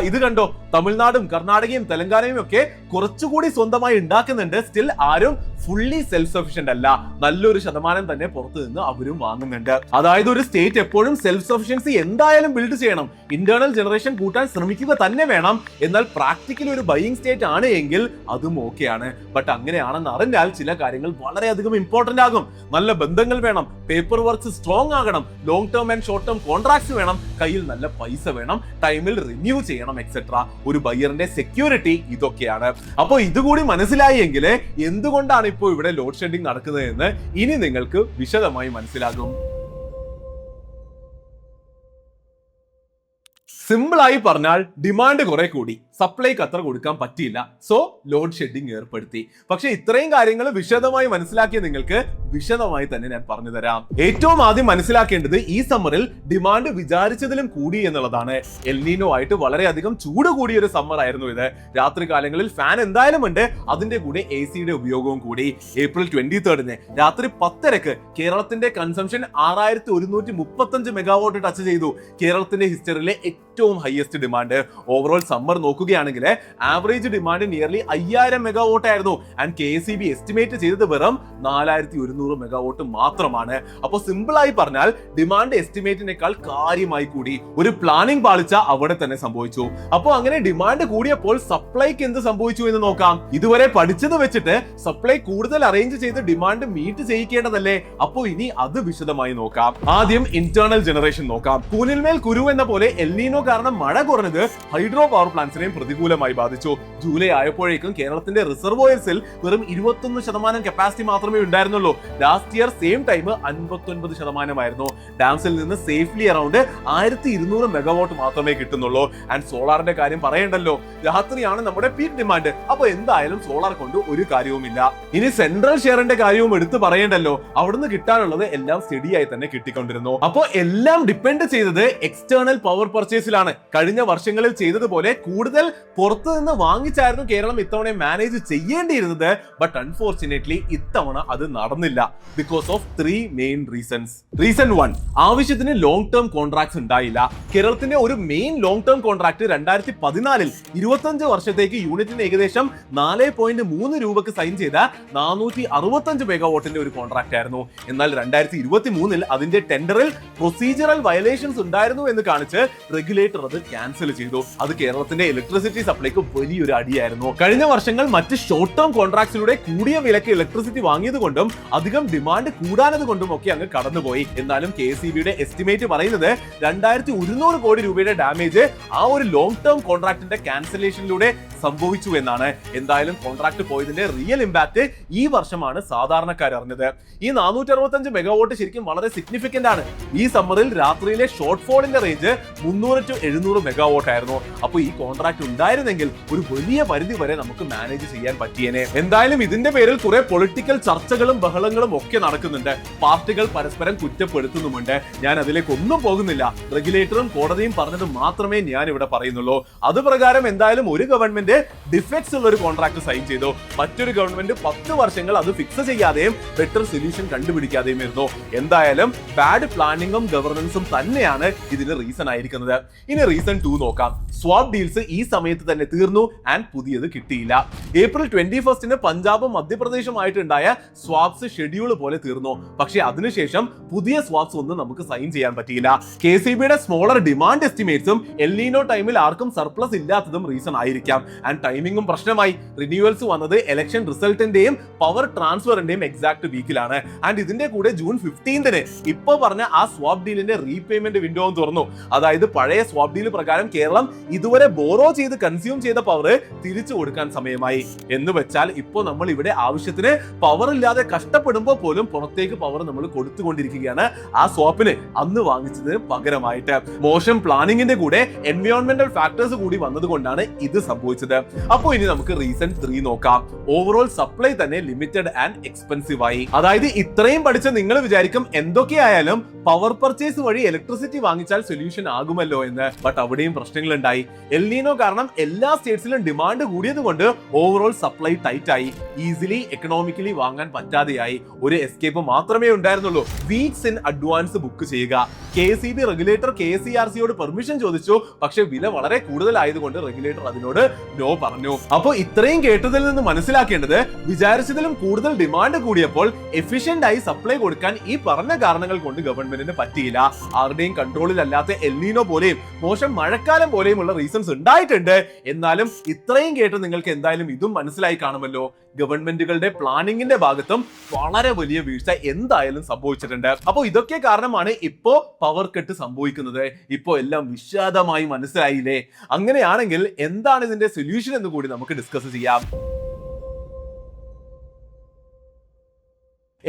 ഇത് കണ്ടോ, തമിഴ്നാടും കർണാടകയും തെലങ്കാനയും ഒക്കെ കുറച്ചുകൂടി സ്വന്തമായി ഉണ്ടാക്കുന്നുണ്ട്. സ്റ്റിൽ ആരും ഫുള്ളി സെൽഫ് സഫിഷ്യന്റ് അല്ല. നല്ലൊരു ശതമാനം തന്നെ പുറത്തു നിന്ന് അവരും വാങ്ങുന്നുണ്ട്. അതായത് ഒരു സ്റ്റേറ്റ് എപ്പോഴും സെൽഫ് സഫിഷ്യൻസി എന്തായാലും ബിൽഡ് ചെയ്യണം, ഇന്റേണൽ ജനറേഷൻ കൂട്ടാൻ ശ്രമിക്കുക തന്നെ വേണം. എന്നാൽ പ്രാക്ടിക്കലി ഒരു ബൈയിങ് സ്റ്റേറ്റ് ആണ് എങ്കിൽ അതും ഓക്കെയാണ്. ബട്ട് അങ്ങനെയാണെന്ന് അറിഞ്ഞാൽ ചില കാര്യങ്ങൾ വളരെയധികം ഇമ്പോർട്ടന്റ് ആകും. നല്ല ബന്ധങ്ങൾ വേണം, പേപ്പർ വർക്ക്സ് സ്ട്രോങ് ആകണം, long term and short term contracts വേണം, കയ്യിൽ നല്ല പൈസ വേണം, ടൈമിൽ റിന്യൂ ചെയ്യണം, എക്സെട്ര. ഒരു ബയ്യറിന്റെ സെക്യൂരിറ്റി ഇതൊക്കെയാണ്. അപ്പോൾ ഇതുകൂടി മനസ്സിലായി എങ്കിൽ എന്തുകൊണ്ടാണ് ഇപ്പോൾ ഇവിടെ ലോഡ് ഷെഡിംഗ് നടക്കുന്നത് എന്ന് ഇനി നിങ്ങൾക്ക് വിശദമായി മനസ്സിലാകും. സിമ്പിൾ ആയി പറഞ്ഞാൽ ഡിമാൻഡ് കുറെ കൂടി, സപ്ലൈക്ക് അത്ര കൊടുക്കാൻ പറ്റിയില്ല, സോ ലോഡ് ഷെഡിംഗ് ഏർപ്പെടുത്തി. പക്ഷെ ഇത്രയും കാര്യങ്ങൾ വിശദമായി മനസ്സിലാക്കിയ നിങ്ങൾക്ക് വിശദമായി തന്നെ ഞാൻ പറഞ്ഞു തരാം. ഏറ്റവും ആദ്യം മനസ്സിലാക്കേണ്ടത് ഈ സമ്മറിൽ ഡിമാൻഡ് വിചാരിച്ചതിലും കൂടി എന്നുള്ളതാണ്. എൽനീനോ ആയിട്ട് വളരെയധികം ചൂട് കൂടിയ ഒരു സമ്മർ ആയിരുന്നു ഇത്. രാത്രി കാലങ്ങളിൽ ഫാൻ എന്തായാലും ഉണ്ട്, അതിന്റെ കൂടെ AC-യുടെ ഉപയോഗവും കൂടി. ഏപ്രിൽ 23 രാത്രി 10:00 കേരളത്തിന്റെ കൺസംഷൻ 6135 മെഗാവാട്ട് ടച്ച് ചെയ്തു. കേരളത്തിന്റെ ഹിസ്റ്ററിയിലെ ഏറ്റവും ഹയസ്റ്റ് ഡിമാൻഡ്. ഓവറോൾ സമ്മർ നോക്കുകയാണെങ്കിൽ ആവറേജ് ഡിമാൻഡ് നിയർലി 5000 മെഗാവാട്ട് ആയിരുന്നു. ആൻഡ് KSEB എസ്റ്റിമേറ്റ് ചെയ്തത് വെറും 4100 മെഗാവാട്ട് മാത്രമാണ്. അപ്പോൾ സിമ്പിൾ ആയി പറഞ്ഞാൽ ഡിമാൻഡ് എസ്റ്റിമേറ്റിനേക്കാൾ കാര്യമായി കൂടി. ഒരു പ്ലാനിംഗ് പാളിച്ച അവിടെ തന്നെ സംഭവിച്ചു. അപ്പോൾ അങ്ങനെ ഡിമാൻഡ് കൂടിയപ്പോൾ സപ്ലൈക്ക് എന്ത് സംഭവിച്ചു എന്ന് നോക്കാം. ഇതുവരെ പഠിച്ചത് വെച്ചിട്ട് സപ്ലൈ കൂടുതൽ അറേഞ്ച് ചെയ്ത് ഡിമാൻഡ് മീറ്റ് ചെയ്യിക്കേണ്ടതല്ലേ. അപ്പോൾ ഇനി അത് വിശദമായി നോക്കാം. ആദ്യം ഇന്റേണൽ ജനറേഷൻ നോക്കാം. കൂനിന്മേൽ കുരു എന്ന പോലെ എൽനീനോ കാരണം മഴ കുറഞ്ഞത് ഹൈഡ്രോ പവർ പ്ലാന്റ്സിനെയും പ്രതികൂലമായി ബാധിച്ചു. ജൂലൈ ആയപ്പോഴേക്കും കേരളത്തിന്റെ റിസർവോയർസിൽ വെറും 21% കപ്പാസിറ്റി മാത്രമേ ഉണ്ടായിരുന്നുള്ളൂ. ലാസ്റ്റ് ഇയർ സെയിം ടൈം 59% ഡാംസിൽ നിന്ന് സേഫ്ലി അറൌണ്ട് 1200 മെഗാവാട്ട് മാത്രമേ കിട്ടുന്നുള്ളൂ. ആൻഡ് സോളാറിന്റെ കാര്യം പറയണ്ടല്ലോ, രാത്രിയാണ് നമ്മുടെ പീക്ക് ഡിമാൻഡ്. അപ്പൊ എന്തായാലും സോളാർ കൊണ്ട് ഒരു കാര്യവുമില്ല. ഇനി സെൻട്രൽ ഷെയറിന്റെ കാര്യവും എടുത്ത് പറയണ്ടല്ലോ, അവിടുന്ന് കിട്ടാനുള്ളത് എല്ലാം സ്റ്റഡിയായി തന്നെ കിട്ടിക്കൊണ്ടിരുന്നു. അപ്പോൾ എല്ലാം ഡിപ്പെൻഡ് ചെയ്തത് എക്സ്റ്റേണൽ പവർ പർച്ചേസിലാണ്. കഴിഞ്ഞ വർഷങ്ങളിൽ ചെയ്തതുപോലെ കൂടുതൽ പുറത്തു നിന്ന് വാങ്ങിച്ചായിരുന്നു കേരളം ഇത്തവണ മാനേജ് ചെയ്യേണ്ടിയിരുന്നത്. ബട്ട് അൺഫോർച്ചുനേറ്റ്ലി ഇത്തവണ അത് നടന്നില്ല. Because of 3 main reasons. Reason 1, ആവശ്യത്തിന് ലോങ് ടേം കോൺട്രാക്ട്സ് ഉണ്ടായില്ല. കേരളത്തിന്റെ ഒരു മെയിൻ ലോങ് ടേം കോൺട്രാക്ട് 2014 25 വർഷത്തേക്ക് യൂണിറ്റിന് ഏകദേശം 4.3 രൂപക്ക് സൈൻ ചെയ്ത 465 മെഗാവാട്ടിന്റെ ഒരു കോൺട്രാക്ട് ആയിരുന്നു. എന്നാൽ 2023 അതിന്റെ ടെൻഡറിൽ പ്രൊസീജറൽ വയലേഷൻസ് ഉണ്ടായിരുന്നു എന്ന് കാണിച്ച് റെഗുലേറ്റർ അത് ക്യാൻസൽ ചെയ്തു. അത് കേരളത്തിന്റെ ഇലക്ട്രിസിറ്റി സപ്ലൈക്ക് വലിയൊരു അടിയായിരുന്നു. കഴിഞ്ഞ വർഷങ്ങൾ മറ്റ് ഷോർട്ട് ടേം കോൺട്രാക്ട്സിലൂടെ കൂടിയ വിലക്ക് ഇലക്ട്രിസിറ്റി വാങ്ങിയത് കൊണ്ടും അധികം ഡിമാൻഡ് കൂടാനത് കൊണ്ടും ഒക്കെ അങ്ങ് കടന്നുപോയി. എന്നാലും KSEB-യുടെ എസ്റ്റിമേറ്റ് പറയുന്നത് 2100 കോടി രൂപയുടെ ഡാമേജ് ആ ഒരു ലോങ് ടേം കോൺട്രാക്ടിന്റെ ക്യാൻസലേഷനിലൂടെ സംഭവിച്ചു എന്നാണ്. എന്തായാലും കോൺട്രാക്ട് പോയതിന്റെ റിയൽ ഇമ്പാക്ട് ഈ വർഷമാണ് സാധാരണക്കാർ അറിഞ്ഞത്. ഈ 465 മെഗാവാട്ട് ശരിക്കും വളരെ സിഗ്നിഫിക്കന്റ് ആണ്. ഈ സമ്മറിൽ രാത്രിയിലെ ഷോർട്ട് ഫോളിന്റെ റേഞ്ച് 300 to 700 മെഗാവാട്ട് ആയിരുന്നു. അപ്പോൾ ഈ കോൺട്രാക്ട് ഉണ്ടായിരുന്നെങ്കിൽ ഒരു വലിയ പരിധി വരെ നമുക്ക് മാനേജ് ചെയ്യാൻ പറ്റിയേനെ. എന്തായാലും ഇതിന്റെ പേരിൽ കുറെ പൊളിറ്റിക്കൽ ചർച്ചകളും ബഹളങ്ങളും ഒക്കെ നടക്കുന്നുണ്ട്. പാർട്ടികൾ പരസ്പരം കുറ്റപ്പെടുത്തുന്നുമുണ്ട്. ഞാൻ അതിലേക്ക് ഒന്നും പോകുന്നില്ല. റെഗുലേറ്ററും കോടതിയും പറഞ്ഞത് മാത്രമേ ഞാൻ ഇവിടെ പറയുന്നുള്ളൂ. അത് പ്രകാരം എന്തായാലും ഒരു ഗവൺമെന്റ് ഡിഫെക്ട്സ് ഉള്ള ഒരു കോൺട്രാക്ട് സൈൻ ചെയ്തു. മറ്റൊരു ഗവൺമെന്റ് 10 വർഷങ്ങൾ അത് ഫിക്സ് ചെയ്യാതെയും ബെറ്റർ സൊല്യൂഷൻ കണ്ടുപിടിക്കാതെയും ഇരുന്നു. എന്തായാലും ബാഡ് പ്ലാനിങ്ങും ഗവർണൻസും തന്നെയാണ് ഇതിന് റീസൺ ആയിരിക്കുന്നത്. ഇനി റീസൺ 2 നോക്കാം. സ്വാപ്പ് ഡീൽസ് ഈ സമയത്ത് തന്നെ തീർന്നു ആൻഡ് പുതിയത് കിട്ടിയില്ല. ഏപ്രിൽ 21 പഞ്ചാബും മധ്യപ്രദേശുമായിട്ടുണ്ടായ സ്വാപ്സ് ഷെഡ്യൂൾ പോലെ തീർന്നു. പക്ഷേ അതിനുശേഷം പുതിയ സ്വാപ്സ് ഒന്നും നമുക്ക് സൈൻ ചെയ്യാൻ പറ്റിയില്ല. KCBയുടെ സ്മോളർ ഡിമാൻഡ് എസ്റ്റിമേറ്റ്സും എൽനീനോ ടൈമിൽ ആർക്കും സർപ്ലസ് ഇല്ലാത്തതും റീസൺ ആയിരിക്കാം. ആൻഡ് ടൈമിംഗും പ്രശ്നമായി. റിന്യൂവൽസ് വന്നത് ഇലക്ഷൻ റിസൾട്ടിന്റെയും പവർ ട്രാൻസ്ഫറിന്റെയും എക്സാക്ട് വീക്കിലാണ്. ആൻഡ് ഇതിന്റെ കൂടെ ജൂൺ 15 ഇപ്പൊ പറഞ്ഞ ആ സ്വാപ്പ് ഡീലിന്റെ റീപേയ്മെന്റ് വിൻഡോയും തുറന്നു. അതായത് പഴയ സ്വാപ്പ് ഡീൽ പ്രകാരം കേരളം ഇതുവരെ ബോറോ ചെയ്ത് കൺസ്യൂം ചെയ്ത പവർ തിരിച്ചു കൊടുക്കാൻ സമയമായി. എന്ന് വെച്ചാൽ ഇപ്പോൾ നമ്മൾ ഇവിടെ ആവശ്യത്തിന് പവർ ഇല്ലാതെ കഷ്ടപ്പെടുമ്പോൾ പോലും പുറത്തേക്ക് പവർ നമ്മൾ കൊടുത്തുകൊണ്ടിരിക്കുകയാണ് ആ സ്വാപ്പിന് അന്ന് വാങ്ങിച്ചതിന് പകരമായിട്ട്. മോശം പ്ലാനിങ്ങിന്റെ കൂടെ എൻവയോൺമെന്റൽ ഫാക്ടേഴ്സ് കൂടി വന്നതുകൊണ്ടാണ് ഇത് സംഭവിച്ചത്. അപ്പോൾ ഇനി നമുക്ക് റീസൺ 3 നോക്കാം. ഓവറോൾ സപ്ലൈ തന്നെ ലിമിറ്റഡ് ആൻഡ് എക്സ്പെൻസീവ് ആയി. അതായത് ഇത്രയും പഠിച്ച നിങ്ങൾ വിചാരിക്കും എന്തൊക്കെയായാലും പവർ പർച്ചേസ് വഴി ഇലക്ട്രിസിറ്റി വാങ്ങിച്ചാൽ സൊല്യൂഷൻ ആകുമല്ലോ എന്ന്. ബട്ട് അവിടെയും പ്രശ്നങ്ങൾ ഉണ്ടായി. എൽനീനോ കാരണം എല്ലാ സ്റ്റേറ്റ്സിലും ഡിമാൻഡ് കൂടിയത് കൊണ്ട് ഓവറോൾ സപ്ലൈ ടൈറ്റ് ആയി. ഈസിലി എക്കണോമിക്കലി വാങ്ങാൻ പറ്റാതെയായി. ഒരു എസ്കേപ്പ് മാത്രമേ ഉണ്ടായിരുന്നുള്ളൂ, വീക്സ് ഇൻ അഡ്വാൻസ് ബുക്ക് ചെയ്യുക. KCB റെഗുലേറ്റർ KCRCയോട് പെർമിഷൻ ചോദിച്ചു. പക്ഷെ വില വളരെ കൂടുതലായതുകൊണ്ട് റെഗുലേറ്റർ അതിനോട് നോ പറഞ്ഞു. അപ്പോൾ ഇത്രയും കേട്ടതിൽ നിന്ന് മനസ്സിലാക്കേണ്ടത് വിചാരിച്ചതിലും കൂടുതൽ ഡിമാൻഡ് കൂടിയപ്പോൾ എഫിഷ്യന്റ് ആയി സപ്ലൈ കൊടുക്കാൻ ഈ പറഞ്ഞ കാരണങ്ങൾ കൊണ്ട് ഗവൺമെന്റിന് പറ്റിയില്ല. ആരുടെയും കൺട്രോളിലല്ലാത്ത എൽനീനോ പോലെയും മോശം മഴക്കാലം പോലെയുമുള്ള റീസൺസ് ഉണ്ടായിട്ടുണ്ട്. എന്നാലും ഇത്രയും കേട്ട് നിങ്ങൾക്ക് എന്തായാലും ഇതും മനസ്സിലായി കാണുമല്ലോ. ഗവൺമെന്റുകളുടെ പ്ലാനിങ്ങിന്റെ ഭാഗത്തും വളരെ വലിയ വീഴ്ച എന്തായാലും സംഭവിച്ചിട്ടുണ്ട്. അപ്പോൾ ഇതൊക്കെ കാരണമാണ് ഇപ്പോ പവർ കട്ട് സംഭവിക്കുന്നത്. ഇപ്പോ എല്ലാം വിശദമായി മനസ്സിലായില്ലേ? അങ്ങനെയാണെങ്കിൽ എന്താണ് ഇതിന്റെ സൊല്യൂഷൻ എന്ന് കൂടി നമുക്ക് ഡിസ്കസ് ചെയ്യാം.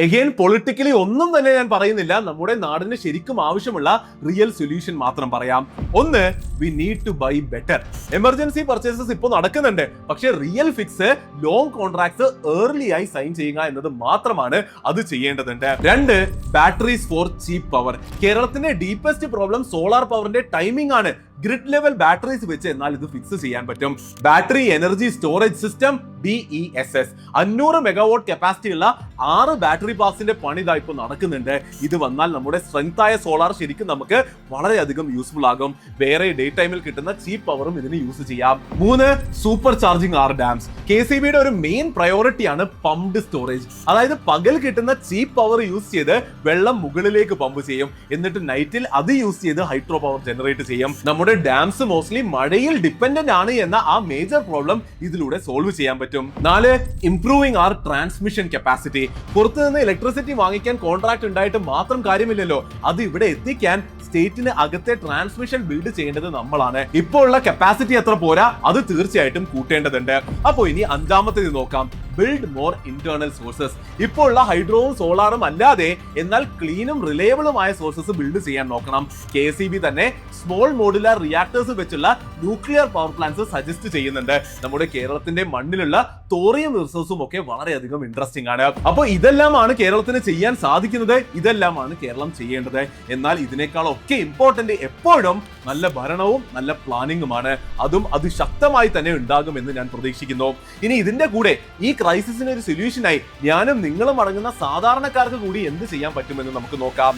എഗെയിൻ പൊളിറ്റിക്കലി ഒന്നും തന്നെ ഞാൻ പറയുന്നില്ല. നമ്മുടെ നാടിന് ശരിക്കും ആവശ്യമുള്ള റിയൽ സൊല്യൂഷൻ മാത്രം പറയാം. ഒന്ന്, we need to buy better. Emergency purchases ഇപ്പോൾ നടക്കുന്നുണ്ട്. പക്ഷേ real fix long contracts early ആയി സൈൻ ചെയ്യുക എന്നത് മാത്രമാണ് അത് ചെയ്യേണ്ടതുണ്ട്. 2, ബാറ്ററീസ് ഫോർ ചീപ്പ് പവർ. കേരളത്തിന്റെ ഡീപ്പസ്റ്റ് പ്രോബ്ലം സോളാർ പവറിന്റെ ടൈമിംഗ് ആണ്. ഗ്രിഡ് ലെവൽ ബാറ്ററീസ് വെച്ച് എന്നാൽ ഇത് ഫിക്സ് ചെയ്യാൻ പറ്റും. Battery energy storage system BESS 500 megawatt capacity ഉള്ള 6 ബാറ്ററി പാർക്സിന്റെ പണി ഇതാ ഇപ്പോൾ നടക്കുന്നുണ്ട്. ഇത് വന്നാൽ നമ്മുടെ സ്ട്രെങ്ത് ആയ സോളാർ ശരിക്കും നമുക്ക് വളരെയധികം യൂസ്ഫുൾ ആകും. വേറെ ഡേ ടൈമിൽ കിട്ടുന്ന ചീപ്പ് പവറും ഇതിന് യൂസ് ചെയ്യാം. 3, സൂപ്പർ ചാർജിംഗ് ആർ ഡാംസ്. KCBയുടെ ഒരു മെയിൻ പ്രയോറിറ്റിയാണ് പമ്പ്ഡ് സ്റ്റോറേജ്. അതായത് പകൽ കിട്ടുന്ന ചീപ്പ് പവർ യൂസ് ചെയ്ത് വെള്ളം മുകളിലേക്ക് പമ്പ് ചെയ്യും. എന്നിട്ട് നൈറ്റിൽ അത് യൂസ് ചെയ്ത് ഹൈഡ്രോ പവർ ജനറേറ്റ് ചെയ്യും. നമ്മുടെ ഡാംസ് മോസ്റ്റ്ലി മഴയിൽ ഡിപ്പെൻഡന്റ് ആണ് എന്ന ആ മേജർ പ്രോബ്ലം ഇതിലൂടെ സോൾവ് ചെയ്യാൻ പറ്റും. 4, ഇംപ്രൂവിംഗ് ആർ ട്രാൻസ്മിഷൻ കപ്പാസിറ്റി. പുറത്തുനിന്ന് ഇലക്ട്രിസിറ്റി വാങ്ങിക്കാൻ കോൺട്രാക്ട് ഉണ്ടായിട്ട് മാത്രം കാര്യമില്ലല്ലോ. അത് ഇവിടെ എത്തിക്കാൻ സ്റ്റേറ്റിന് അകത്തെ ട്രാൻസ്മിഷൻ ബിൽഡ് ചെയ്യേണ്ടത് നമ്മളാണ്. ഇപ്പോൾ ഉള്ള കപ്പാസിറ്റി അത്ര പോരാ, അത് തീർച്ചയായിട്ടും കൂട്ടേണ്ടതുണ്ട്. അപ്പോൾ ഇനി 5ാമത്തേത് നോക്കാം. Build more internal sources. ഇപ്പോൾ ഉള്ള ഹൈഡ്രോവും സോളാറും അല്ലാതെ എന്നാൽ ക്ലീനും റിലയബിളുമായ സോഴ്സസ് ബിൽഡ് ചെയ്യാൻ നോക്കണം. KCB തന്നെ സ്മോൾ മോഡുലാർ റിയാക്ടേഴ്സ് വെച്ചുള്ള ന്യൂക്ലിയർ പവർ പ്ലാന്റ്സ് സജസ്റ്റ് ചെയ്യുന്നുണ്ട്. നമ്മുടെ കേരളത്തിന്റെ മണ്ണിലുള്ള തോറിയം റിസോഴ്സും ഒക്കെ വളരെയധികം ഇൻട്രസ്റ്റിംഗ് ആണ്. അപ്പോൾ ഇതെല്ലാമാണ് കേരളത്തിന് ചെയ്യാൻ സാധിക്കുന്നത്. ഇതെല്ലാമാണ് കേരളം ചെയ്യേണ്ടത്. എന്നാൽ ഇതിനേക്കാൾ ഒക്കെ ഇമ്പോർട്ടന്റ് എപ്പോഴും നല്ല ഭരണവും നല്ല പ്ലാനിങ്ങുമാണ്. അതും അതിശക്തമായി തന്നെ ഉണ്ടാകുമെന്ന് ഞാൻ പ്രതീക്ഷിക്കുന്നു. ഇനി ഇതിന്റെ കൂടെ ഈ ക്രൈസിസിന് ഒരു സൊല്യൂഷനായി ഞാനും നിങ്ങളും അടങ്ങുന്ന സാധാരണക്കാർക്ക് കൂടി എന്ത് ചെയ്യാൻ പറ്റുമെന്ന് നമുക്ക് നോക്കാം.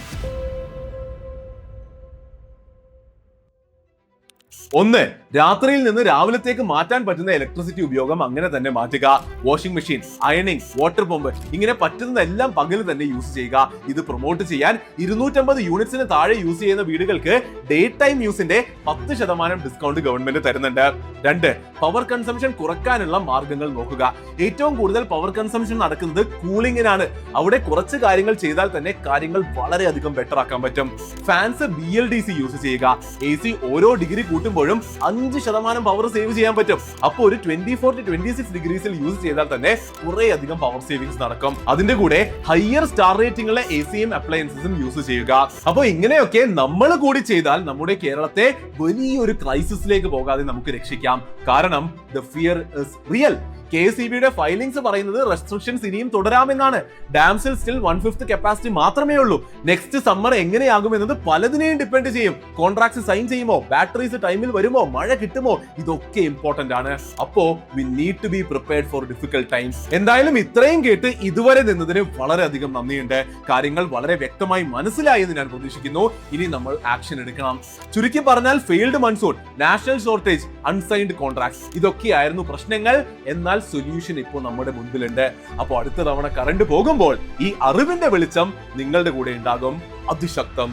1, രാത്രിയിൽ നിന്ന് രാവിലത്തേക്ക് മാറ്റാൻ പറ്റുന്ന ഇലക്ട്രിസിറ്റി ഉപയോഗം അങ്ങനെ തന്നെ മാറ്റുക. Washing machine, ironing, water pump ഇങ്ങനെ പറ്റുന്നതെല്ലാം പകൽ തന്നെ യൂസ് ചെയ്യുക. ഇത് പ്രൊമോട്ട് ചെയ്യാൻ 250 യൂണിറ്റ്സിന് താഴെ യൂസ് ചെയ്യുന്ന വീടുകൾക്ക് ഡേ ടൈം യൂസിന്റെ 10% ഡിസ്കൗണ്ട് ഗവൺമെന്റ് തരുന്നുണ്ട്. 2, പവർ കൺസംഷൻ കുറയ്ക്കാനുള്ള മാർഗങ്ങൾ നോക്കുക. ഏറ്റവും കൂടുതൽ പവർ കൺസംഷൻ നടക്കുന്നത് കൂളിംഗിനാണ്. അവിടെ കുറച്ച് കാര്യങ്ങൾ ചെയ്താൽ തന്നെ കാര്യങ്ങൾ വളരെയധികം ബെറ്റർ ആക്കാൻ പറ്റും. ഫാൻസ് BLDC യൂസ് ചെയ്യുക. AC ഓരോ ഡിഗ്രി കൂട്ടുമ്പോഴും 5% പവർ സേവ് ചെയ്യാൻ പറ്റും. അപ്പോൾ ഒരു 24 to 26 ഡിഗ്രീസിൽ യൂസ് ചെയ്താൽ തന്നെ കുറെ അധികം പവർ സേവിങ്സ് നടക്കും. അതിന്റെ കൂടെ ഹയർ സ്റ്റാർ റേറ്റിംഗ് ഉള്ള AC-യും അപ്ലയൻസസും യൂസ് ചെയ്യുക. അപ്പോൾ ഇങ്ങനെയൊക്കെ നമ്മൾ കൂടി ചെയ്താൽ നമ്മുടെ കേരളത്തെ വലിയൊരു ക്രൈസിസിലേക്ക് പോകാതെ നമുക്ക് രക്ഷിക്കാം. കാരണം ദ ഫിയർ ഇസ് റിയൽ. KSEBയുടെ ഫയലിംഗ്സ് പറയുന്നത് റെസ്ട്രിക്ഷൻസ് ഇനിയും തുടരാമെന്നാണ്. ഡാംസിൽ സ്റ്റിൽ 1/5 കപ്പാസിറ്റി മാത്രമേ ഉള്ളൂ. നെക്സ്റ്റ് സമ്മർ എങ്ങനെയാകും എന്നത് പലതിനെയും ഡിപ്പെൻഡ് ചെയ്യും. കോൺട്രാക്ട് സൈൻ ചെയ്യുമോ, ബാറ്ററീസ് ടൈമിൽ വരുമോ, മഴ കിട്ടുമോ, ഇതൊക്കെ ഇമ്പോർട്ടന്റ് ആണ്. അപ്പോ we need to be prepared for difficult times. എന്തായാലും ഇത്രയും കേട്ട് ഇതുവരെ നിന്നതിന് വളരെയധികം നന്ദിയുണ്ട്. കാര്യങ്ങൾ വളരെ വ്യക്തമായി മനസ്സിലായി എന്ന് ഞാൻ പ്രതീക്ഷിക്കുന്നു. ഇനി നമ്മൾ ആക്ഷൻ എടുക്കണം. ചുരുക്കി പറഞ്ഞാൽ failed monsoon, national shortage, unsigned contracts, ഇതൊക്കെയായിരുന്നു പ്രശ്നങ്ങൾ. എന്നാൽ സൊല്യൂഷൻ ഇപ്പോൾ നമ്മുടെ മുൻപിലുണ്ട്. അപ്പോൾ അടുത്ത തവണ കറണ്ട് പോകുമ്പോൾ ഈ അറിവിന്റെ വെളിച്ചം നിങ്ങളുടെ കൂടെ ഉണ്ടാകും. അതിശക്തം